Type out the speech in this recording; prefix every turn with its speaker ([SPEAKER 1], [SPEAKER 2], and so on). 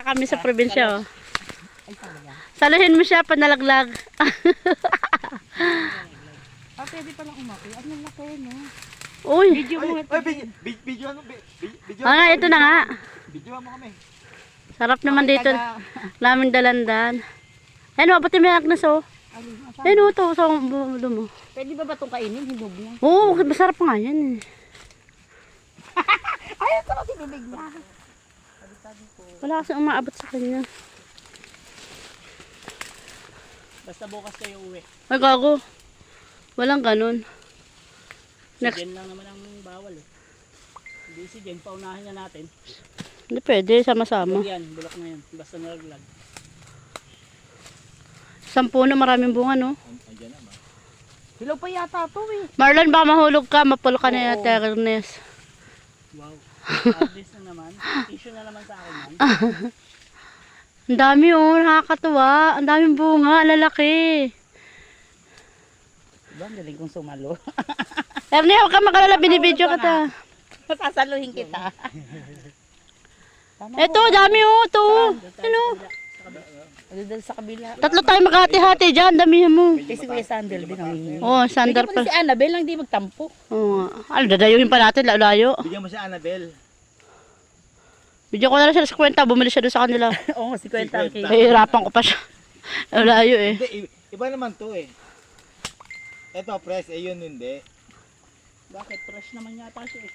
[SPEAKER 1] Kami sa probinsya, oh.
[SPEAKER 2] Ay, talaga.
[SPEAKER 1] Saluhin mo siya, panalaglag.
[SPEAKER 2] Pwede palang umaki. Ang laki, no?
[SPEAKER 1] Uy.
[SPEAKER 2] Video mo.
[SPEAKER 3] Video ano? Video
[SPEAKER 1] Ah, ito na nga.
[SPEAKER 3] Video mo kami.
[SPEAKER 1] Sarap naman dito. Laming dalandan. Ayun, abutin mo yung Agnes, oh. Ayun, oh, ito. Sa bulo mo.
[SPEAKER 2] Pwede ba ba itong kainin? Hinog niya.
[SPEAKER 1] Oo, masarap nga yan, eh.
[SPEAKER 2] Ay, ito kasi bibig na.
[SPEAKER 1] Wala kasi umaabot sa kanya.
[SPEAKER 4] Basta bukas kayo uwi.
[SPEAKER 1] Ay, gago. Walang ganun.
[SPEAKER 4] Si
[SPEAKER 1] Next.
[SPEAKER 4] Jen lang naman ang bawal eh. Hindi si Jen, paunahin na natin.
[SPEAKER 1] Hindi pwede, sama-sama.
[SPEAKER 4] Bulok yan, bulok na yan. Basta nalaglag.
[SPEAKER 1] Sampu na maraming bunga, no?
[SPEAKER 2] Hilaw pa yata ito, eh.
[SPEAKER 1] Marlon, baka mahulog ka, mapul ka na yata, Ernest.
[SPEAKER 4] Wow. Artist na naman. Issue na naman sa akin yan.
[SPEAKER 1] Ang dami, oh, nakakatuwa. Ang daming bunga, ang lalaki.
[SPEAKER 2] Diba, ang galing kong sumalo.
[SPEAKER 1] Ernest, huwag ka makalala, binibidyo ka ta.
[SPEAKER 2] Sasaluhin kita.
[SPEAKER 1] Eto, dami, oh, ito. Ano?
[SPEAKER 2] Dito sa kabila.
[SPEAKER 1] Tatlo tayo maghati-hati dyan, damihan mo.
[SPEAKER 2] Kasi Kuya Sandel din ang hingi.
[SPEAKER 1] Oh, sandar
[SPEAKER 2] Bigyan mo
[SPEAKER 1] pa.
[SPEAKER 2] na si Annabel lang di magtampo.
[SPEAKER 1] Oo nga. Ano, dadayuhin pa natin, layo.
[SPEAKER 3] Bigyan mo si Annabel.
[SPEAKER 1] Bidyo ko na lang siya sa kwenta, bumili siya doon sa kanila.
[SPEAKER 2] Oo, si Kwenta ang kay.
[SPEAKER 1] Nahihirapan ko pa siya. Layo eh.
[SPEAKER 3] Hindi, iba naman to eh. Ito, press, eh yun hindi.
[SPEAKER 4] Bakit? Fresh naman yata siya eh.